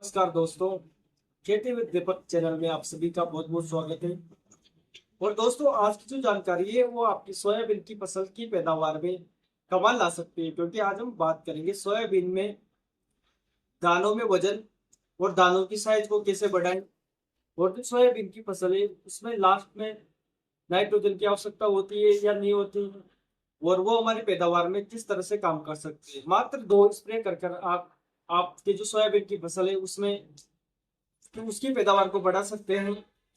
नमस्कार दोस्तों। खेती विद दीपक चैनल में आप सभी का बहुत बहुत स्वागत है। और दोस्तों, आज की जो जानकारी है वो आपकी सोयाबीन की फसल की पैदावार में कमाल ला सकती है, क्योंकि आज हम बात करेंगे सोयाबीन में दानों में वजन और दानों की साइज को कैसे बढ़ाएं। और जो सोयाबीन की फसल है उसमें लास्ट में नाइट्रोजन की आवश्यकता होती है या नहीं होती, और वो हमारी पैदावार में किस तरह से काम कर सकती है। मात्र 2 स्प्रे कर कर आप आपकी जो सोयाबीन की फसल है उसमें तो उसकी पैदावार को बढ़ा सकते हैं,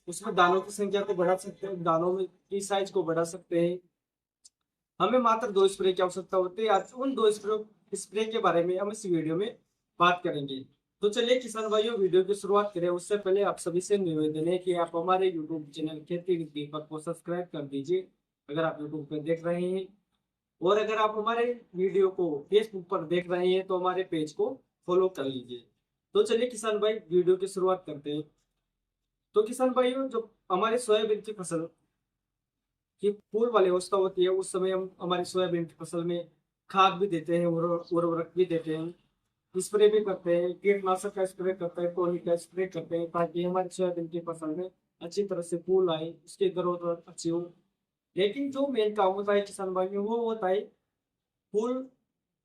उसमें दानों की संख्या को बढ़ा सकते हैं, दानों में की साइज को बढ़ा सकते हैं। हमें मात्र 2 स्प्रे की आवश्यकता होती है। आज उन 2 स्प्रे के बारे में हम इस वीडियो में बात करेंगे। तो चलिए किसान भाइयों, वीडियो की शुरुआत करें। उससे पहले आप सभी से निवेदन है कि आप हमारे यूट्यूब चैनल खेती विद दीपक को सब्सक्राइब कर दीजिए अगर आप यूट्यूब पर देख रहे हैं। और अगर आप हमारे वीडियो को फेसबुक पर देख रहे हैं तो हमारे पेज को फॉलो कर लीजिए। तो चलिए किसान भाई, वीडियो की शुरुआत करते हैं। तो किसान भाइयों, जो हमारे सोयाबीन की फसल की फूल वाली अवस्था होती है उस समय हम हमारी सोयाबीन की फसल में खाद भी देते हैं, उर्वरक भी देते हैं, स्प्रे भी करते हैं, कीटनाशक का स्प्रे करते हैं, कोली का स्प्रे करते हैं, ताकि हमारी सोयाबीन की फसल में अच्छी तरह से फूल आए, उसकी ग्रोथ अच्छी हो। लेकिन जो मेन काम होता है किसान भाइयों वो होता है फूल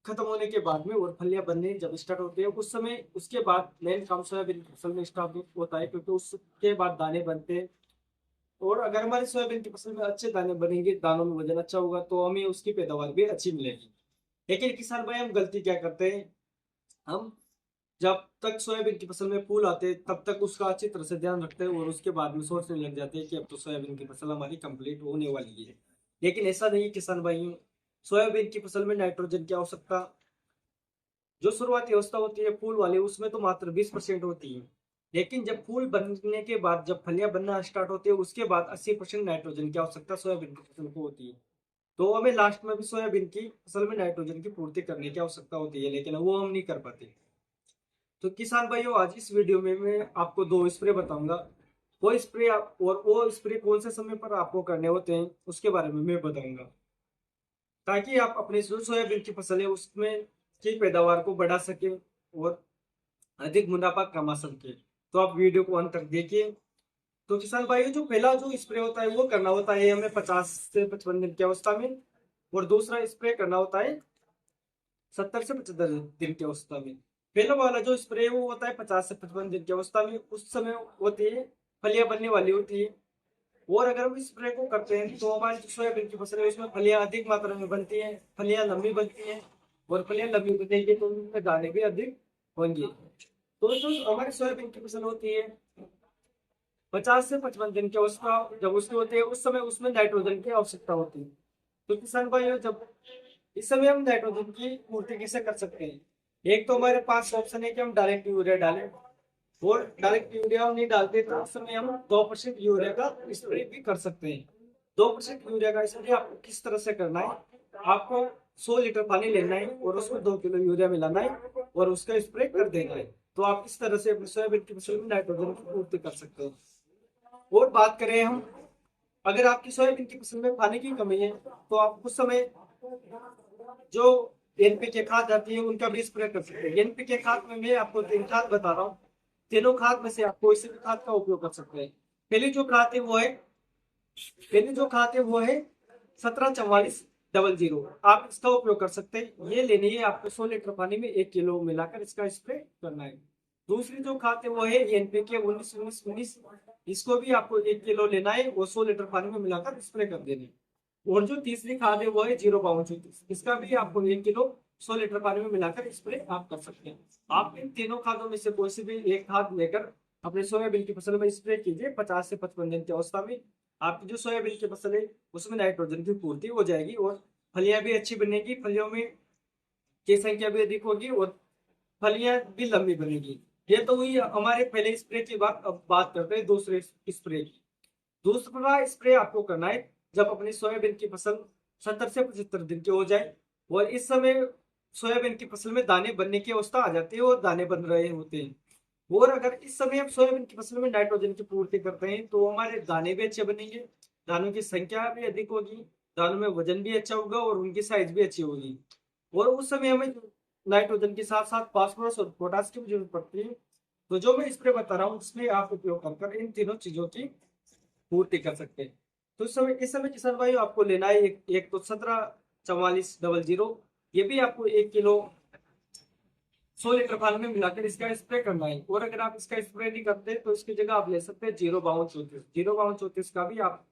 खत्म होने के बाद में और फलियां बनने जब स्टार्ट होती है उस समय, उसके बाद मेन काम सोयाबीन की फसल में स्टार्ट होता है, क्योंकि उसके बाद दाने बनते हैं। और अगर हमारी सोयाबीन की फसल में अच्छे दाने बनेंगे, दानों में वजन अच्छा होगा, तो हमें उसकी पैदावार भी अच्छी मिलेगी। लेकिन किसान भाई, हम गलती क्या करते हैं, हम जब तक सोयाबीन की फसल में फूल आते हैं तब तक उसका अच्छी तरह से ध्यान रखते हैं और उसके बाद में सोचने लग जाते हैं कि अब तो सोयाबीन की फसल हमारी कंप्लीट होने वाली है। लेकिन ऐसा नहीं किसान भाइयों। सोयाबीन की फसल में नाइट्रोजन की आवश्यकता जो शुरुआती अवस्था होती है फूल वाली उसमें तो मात्र 20% होती है। लेकिन जब फूल बनने के बाद, जब फलियां बनना स्टार्ट होती है उसके बाद 80% नाइट्रोजन की आवश्यकता सोयाबीन की फसल को होती है। तो हमें लास्ट में भी सोयाबीन की फसल में नाइट्रोजन की पूर्ति करने की आवश्यकता होती है, लेकिन वो हम नहीं कर पाते। तो किसान भाइयों, आज इस वीडियो में मैं आपको 2 स्प्रे बताऊंगा। वो स्प्रे और वो स्प्रे कौन से समय पर आपको करने होते हैं उसके बारे में मैं बताऊंगा, ताकि आप अपने जो सोयाबीन की फसल है उसमें की पैदावार को बढ़ा सके और अधिक मुनाफा कमा सके। तो आप वीडियो को अंत तक देखिए। तो किसान भाइयों, जो पहला जो स्प्रे होता है वो करना होता है हमें 50 से 55 दिन की अवस्था में, और दूसरा स्प्रे करना होता है 70 से 75 दिन की अवस्था में। पहला वाला जो स्प्रे है वो होता है 50 से 55 दिन की अवस्था में, उस समय होती है फलियां बनने वाली होती है। और अगर हम इस स्प्रे को करते हैं तो हमारी जो सोयाबीन की फसल है उसमें फलियां अधिक मात्रा में बनती हैं, फलियां लंबी बनती हैं, और फलियां लंबी बनेंगी तो उनमें दाने भी अधिक होंगे। तो जो हमारी सोयाबीन की फसल होती है 50 से 55 दिन की अवस्था जब उसकी होती है उस समय उसमें नाइट्रोजन की आवश्यकता होती है। तो किसान भाइयों, जब इस समय हम नाइट्रोजन की पूर्ति कैसे कर सकते हैं। एक तो हमारे पास ऑप्शन है कि हम डायरेक्ट यूरिया डालें, और डायरेक्ट यूरिया हम नहीं डालते तो उस समय हम 2% यूरिया का स्प्रे भी कर सकते हैं। 2% यूरिया का स्प्रे आपको किस तरह से करना है, आपको 100 लीटर पानी लेना है और उसमें 2 किलो यूरिया मिलाना है और उसका स्प्रे कर देना है। तो आप इस तरह से अपनी सोयाबीन की फसल में नाइट्रोजन की पूर्ति कर सकते हो। और बात करें हम, अगर आपकी सोयाबीन की फसल में पानी की कमी है तो आप उस समय जो एनपीके खाद आती है उनका भी स्प्रे कर सकते हैं। एनपीके खाद में मैं आपको 3 खाद बता रहा हूँ, तीनों खाद में से आप कोई सी भी खाद का उपयोग कर सकते हैं। पहली जो खाद है वो है पहली जो खाद है वो है 174400। आप इसका उपयोग कर सकते हैं। ये लेनी है आपको 100 लीटर पानी में 1 किलो मिलाकर इसका स्प्रे करना है। दूसरी जो खाद है वो है एनपीके 19 इसको भी आपको 1 किलो लेना है और 100 लीटर पानी में मिलाकर स्प्रे कर देना है। और जो तीसरी खाद है वो है 0 पाउंड, इसका भी आपको 1 किलो 100 लीटर पानी में मिलाकर स्प्रे आप कर सकते हैं। आप इन तीनों खादों में से कोई सी भी एक खाद लेकर अपने सोयाबीन की फसल में स्प्रे कीजिए। 50 से 55 दिन की अवस्था में आपकी जो सोयाबीन की फसल है उसमें नाइट्रोजन की पूर्ति हो जाएगी और फलियां भी अच्छी बनेगी, फलियों में की संख्या भी अधिक होगी और फलियां भी लंबी बनेगी। ये तो हुई हमारे पहले स्प्रे की बात। अब बात करते हैं दूसरे स्प्रे की। दूसरा स्प्रे आपको करना है जब अपनी सोयाबीन की फसल 70 से 75 दिन की हो जाए और इस समय सोयाबीन की फसल में दाने बनने की अवस्था आ जाती है और दाने बन रहे होते हैं। और अगर इस समय हम सोयाबीन की फसल में नाइट्रोजन की पूर्ति करते हैं तो हमारे दाने भी अच्छे बनेंगे, दानों की संख्या भी अधिक होगी, दानों में वजन भी अच्छा होगा और उनकी साइज भी अच्छी होगी। और उस समय हमें नाइट्रोजन के साथ साथ फास्फोरस और पोटास की भी जरूरत पड़ती है। तो जो मैं स्प्रे बता रहा हूँ उसमें आप उपयोग कर इन तीनों चीजों की पूर्ति कर सकते हैं। तो इस समय किसान भाई आपको लेना है एक तो 17 4400, ये भी आपको 1 किलो 100 लीटर पानी में मिलाकर इसका स्प्रे करना है। और अगर आप इसका स्प्रे नहीं करते तो इसकी जगह आप ले सकते हैं 05234 का भी आप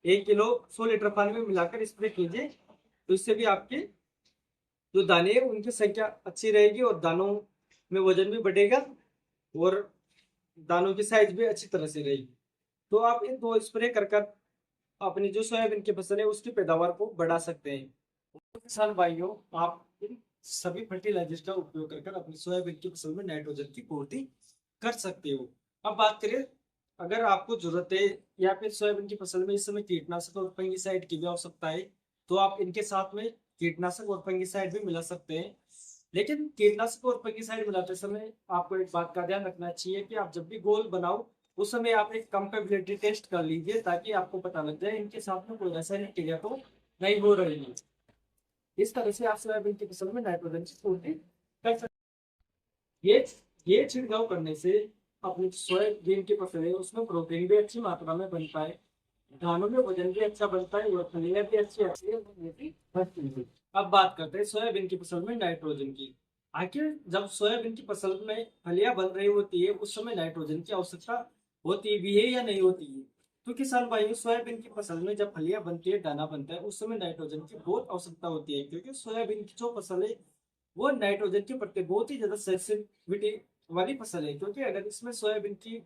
1 किलो 100 लीटर पानी में मिलाकर स्प्रे कीजिए। तो इससे भी आपके जो दाने हैं उनकी संख्या अच्छी रहेगी और दानों में वजन भी बढ़ेगा और दानों की साइज भी अच्छी तरह से रहेगी। तो आप इन दो स्प्रे कर अपनी जो सोयाबीन की फसल है उसकी पैदावार को बढ़ा सकते हैं। तो किसान भाइयों, आप इन सभी फर्टिलाइजर्स का उपयोग कर अपनी सोयाबीन की फसल में नाइट्रोजन की पूर्ति कर सकते हो। अब बात करें, अगर आपको जरूरत है या फिर सोयाबीन की फसल में इस समय कीटनाशक और फंगिसाइड की भी आवश्यकता है, तो आप इनके साथ में कीटनाशक और फंगिसाइड भी मिला सकते हैं। लेकिन कीटनाशक और फंगिसाइड मिलाते समय आपको एक बात का ध्यान रखना चाहिए कि आप जब भी घोल बनाओ उस समय आप एक कंपेबिलिटी टेस्ट कर लीजिए, ताकि आपको पता लग जाए इनके साथ में कोई रासायनिक क्रिया तो नहीं हो रही है। इस तरह से आप सोयाबीन की फसल में नाइट्रोजन की पूर्ति कर सकते हैं। ये छिड़काव करने से अपनी सोयाबीन की फसल है उसमें प्रोटीन भी अच्छी मात्रा में बनता है, दानों में वजन भी अच्छा बनता है और फलियां भी अच्छी आती है और ये भी बढ़ती है। अब बात करते हैं सोयाबीन की फसल में नाइट्रोजन की। आखिर जब सोयाबीन की फसल में फलियां बन रही होती है उस समय नाइट्रोजन की आवश्यकता होती भी है या नहीं होती है? तो किसान भाइयों, सोयाबीन की फसल में जब फलियां बनती है, दाना बनता है, उस समय नाइट्रोजन की बहुत आवश्यकता होती है, क्योंकि सोयाबीन की जो फसल है वो नाइट्रोजन के प्रति बहुत ही ज्यादा सेंसिटिविटी वाली फसल है। क्योंकि अगर इसमें सोयाबीन की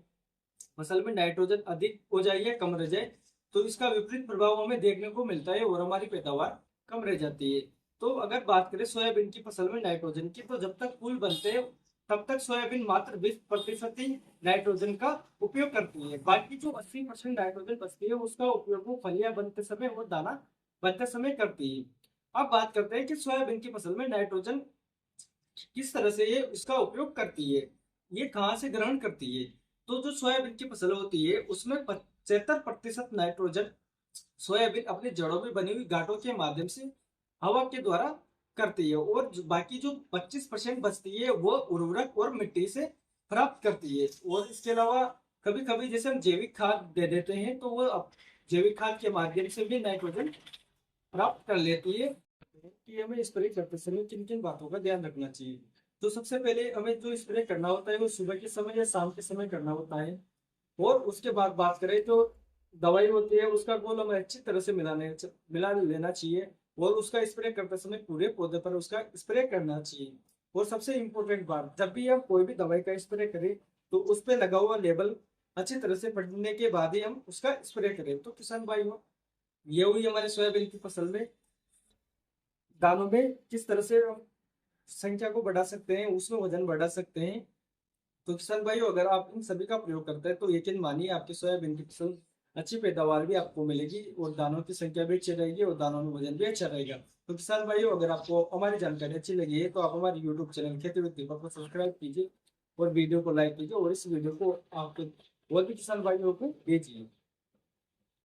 फसल में नाइट्रोजन अधिक हो जाए या कम रह जाए तो इसका विपरीत प्रभाव हमें देखने को मिलता है और हमारी पैदावार कम रह जाती है। तो अगर बात करें सोयाबीन की फसल में नाइट्रोजन की, तो जब तक फूल बनते हैं तब तक सोयाबीन मात्र 20% ही नाइट्रोजन का उपयोग करती है। बाकी जो 80% नाइट्रोजन बचती है उसका उपयोग वो फलियां बनते समय और दाना बनते समय करती है। अब बात करते हैं कि सोयाबीन की फसल में नाइट्रोजन किस तरह से ये इसका उपयोग करती है, ये कहाँ से ग्रहण करती है। तो जो सोयाबीन की फसल होती है उसमें 75% नाइट्रोजन सोयाबीन अपनी जड़ों में बनी हुई गांठों के माध्यम से हवा के द्वारा करती है, और बाकी जो 25% बचती है वो उर्वरक और मिट्टी से प्राप्त करती है। और इसके अलावा कभी कभी जैसे हम जैविक खाद दे देते हैं तो वो जैविक खाद के माध्यम से भी नाइट्रोजन प्राप्त कर लेती है। कि हमें स्प्रे करते समय किन किन बातों का ध्यान रखना चाहिए। तो सबसे पहले हमें जो स्प्रे करना होता है वो सुबह के समय या शाम के समय करना होता है। और उसके बाद बात करें तो दवाई होती है उसका घोल हमें अच्छी तरह से मिला लेना चाहिए और उसका स्प्रे करते समय पूरे पौधे पर उसका स्प्रे करना चाहिए। और सबसे इम्पोर्टेंट बात, जब भी हम कोई भी दवाई का स्प्रे करें तो उस पर लगा हुआ लेबल अच्छी तरह से पढ़ने के बाद ही हम उसका स्प्रे करें। तो किसान भाइयों, ये हुई हमारे सोयाबीन की फसल में दानों में किस तरह से हम संख्या को बढ़ा सकते हैं, उसमें वजन बढ़ा सकते हैं। तो किसान भाइयों, अगर आप इन सभी का प्रयोग करते हैं तो यकीन मानिए आपकी सोयाबीन की फसल अच्छी पैदावार भी आपको मिलेगी और दानों की संख्या भी अच्छी रहेगी और दानों में वजन भी अच्छा रहेगा। तो किसान भाइयों, अगर आपको हमारी जानकारी अच्छी लगी है तो आप हमारे यूट्यूब चैनल खेती विद दीपक को सब्सक्राइब कीजिए और वीडियो को लाइक कीजिए और इस वीडियो को आपके और भी किसान भाइयों को भेजिए।